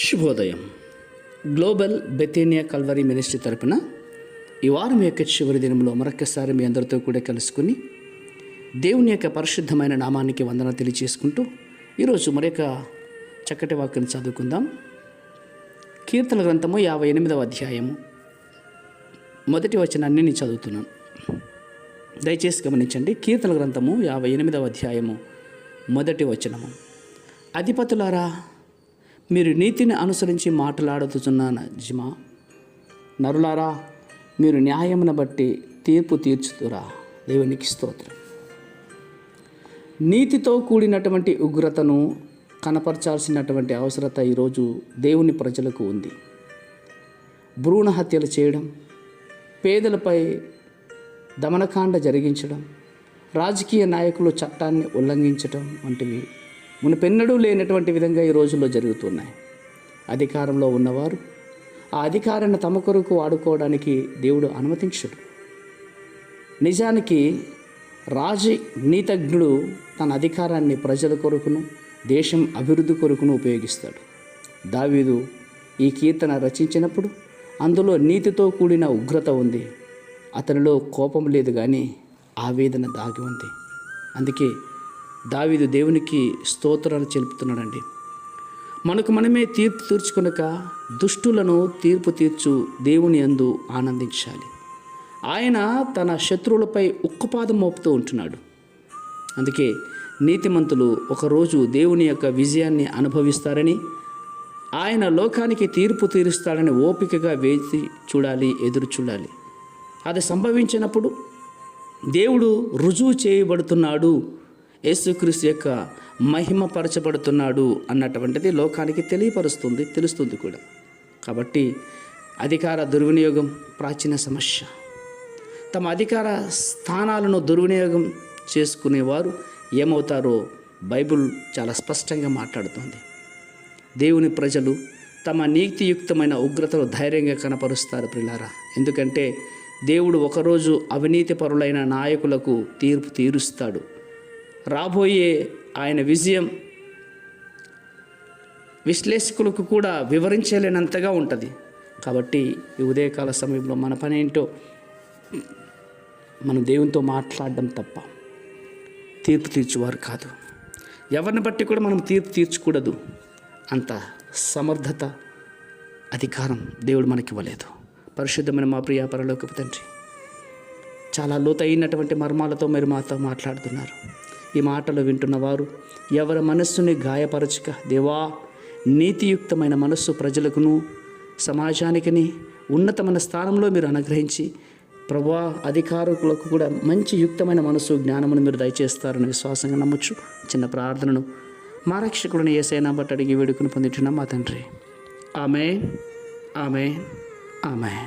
శుభోదయం. Global బెతేనియా Calvary ministry తరపున ఈ వారం యొక్క చివరి దినంలో మరొక్కసారి మీ అందరితో కూడా కలుసుకుని దేవుని యొక్క పరిశుద్ధమైన నామానికి వందన తెలియజేసుకుంటూ ఈరోజు మరొక చక్కటి వాక్యం చదువుకుందాం. కీర్తన గ్రంథము 58వ అధ్యాయము మొదటి వచనాన్ని నేను చదువుతున్నాను. దయచేసి గమనించండి. కీర్తన గ్రంథము 58వ అధ్యాయము మొదటి వచనము. అధిపతులారా, మీరు నీతిని అనుసరించి మాట్లాడుతున్న నిజమా? నరులారా, మీరు న్యాయమును బట్టి తీర్పు తీర్చుతురా? దేవునికి స్తోత్రం. నీతితో కూడినటువంటి ఉగ్రతను కనపరచాల్సినటువంటి అవసరత ఈరోజు దేవుని ప్రజలకు ఉంది. భ్రూణ హత్యలు చేయడం, పేదలపై దమనకాండ జరిగించడం, రాజకీయ నాయకులు చట్టాన్ని ఉల్లంఘించడం వంటివి మునుపెన్నడూ లేనటువంటి విధంగా ఈ రోజుల్లో జరుగుతున్నాయి. అధికారంలో ఉన్నవారు ఆ అధికారాన్ని తమ కొరకు వాడుకోవడానికి దేవుడు అనుమతించడు. నిజానికి రాజనీతిజ్ఞుడు తన అధికారాన్ని ప్రజల కొరకును దేశం అభివృద్ధి కొరకును ఉపయోగిస్తాడు. దావీదు ఈ కీర్తన రచించినప్పుడు అందులో నీతితో కూడిన ఉగ్రత ఉంది. అతనిలో కోపం లేదు, కానీ ఆవేదన దాగి ఉంది. అందుకే దావీదు దేవునికి స్తోత్రాలు చెలుపుతున్నాడండి. మనకు మనమే తీర్పు తీర్చుకొనక దుష్టులను తీర్పు తీర్చు దేవుని యందు ఆనందించాలి. ఆయన తన శత్రువులపై ఉక్కుపాదం మోపుతూ ఉంటున్నాడు. అందుకే నీతిమంతులు ఒకరోజు దేవుని యొక్క విజయాన్ని అనుభవిస్తారని, ఆయన లోకానికి తీర్పు తీరుస్తాడని ఓపికగా వేచి చూడాలి, ఎదురు చూడాలి. అది సంభవించినప్పుడు దేవుడు రుజువు చేయబడుతున్నాడు, యేసుక్రీస్తు యొక్క మహిమపరచబడుతున్నాడు అన్నటువంటిది లోకానికి తెలుస్తుంది కూడా. కాబట్టి అధికార దుర్వినియోగం ప్రాచీన సమస్య. తమ అధికార స్థానాలను దుర్వినియోగం చేసుకునేవారు ఏమవుతారో బైబిల్ చాలా స్పష్టంగా మాట్లాడుతుంది. దేవుని ప్రజలు తమ నీతియుక్తమైన ఉగ్రతను ధైర్యంగా కనపరుస్తారు ప్రియులారా. ఎందుకంటే దేవుడు ఒకరోజు అవినీతి పరులైన నాయకులకు తీర్పు తీరుస్తాడు. రాబోయే ఆయన విజయం విశ్లేషకులకు కూడా వివరించలేనంతగా ఉంటుంది. కాబట్టి ఈ ఉదయకాల సమయంలో మన పని ఏంటో మనం దేవునితో మాట్లాడడం తప్ప తీర్పు తీర్చువారు కాదు. ఎవరిని బట్టి కూడా మనం తీర్పు తీర్చకూడదు. అంత సమర్థత, అధికారం దేవుడు మనకి ఇవ్వలేదు. పరిశుద్ధమైన మా ప్రియ పరలోకపు తండ్రి, చాలా లోతైనటువంటి మర్మాలతో మీరు మాతో మాట్లాడుతున్నారు. ఈ మాటలు వింటున్నవారు ఎవరి మనస్సుని గాయపరచక, దేవా, నీతియుక్తమైన మనస్సు ప్రజలకును సమాజానికిని ఉన్నతమైన స్థానంలో మీరు అనుగ్రహించి, ప్రభువా, అధికారులకు కూడా మంచి యుక్తమైన మనస్సు, జ్ఞానమును మీరు దయచేస్తారని విశ్వాసంగా నమ్మొచ్చు. చిన్న ప్రార్థనను మా రక్షకుడిని యేసయ్య బట్టి అడిగి వేడుకుని పొందుతున్నాం మా తండ్రి. ఆమేన్, ఆమేన్, ఆమేన్.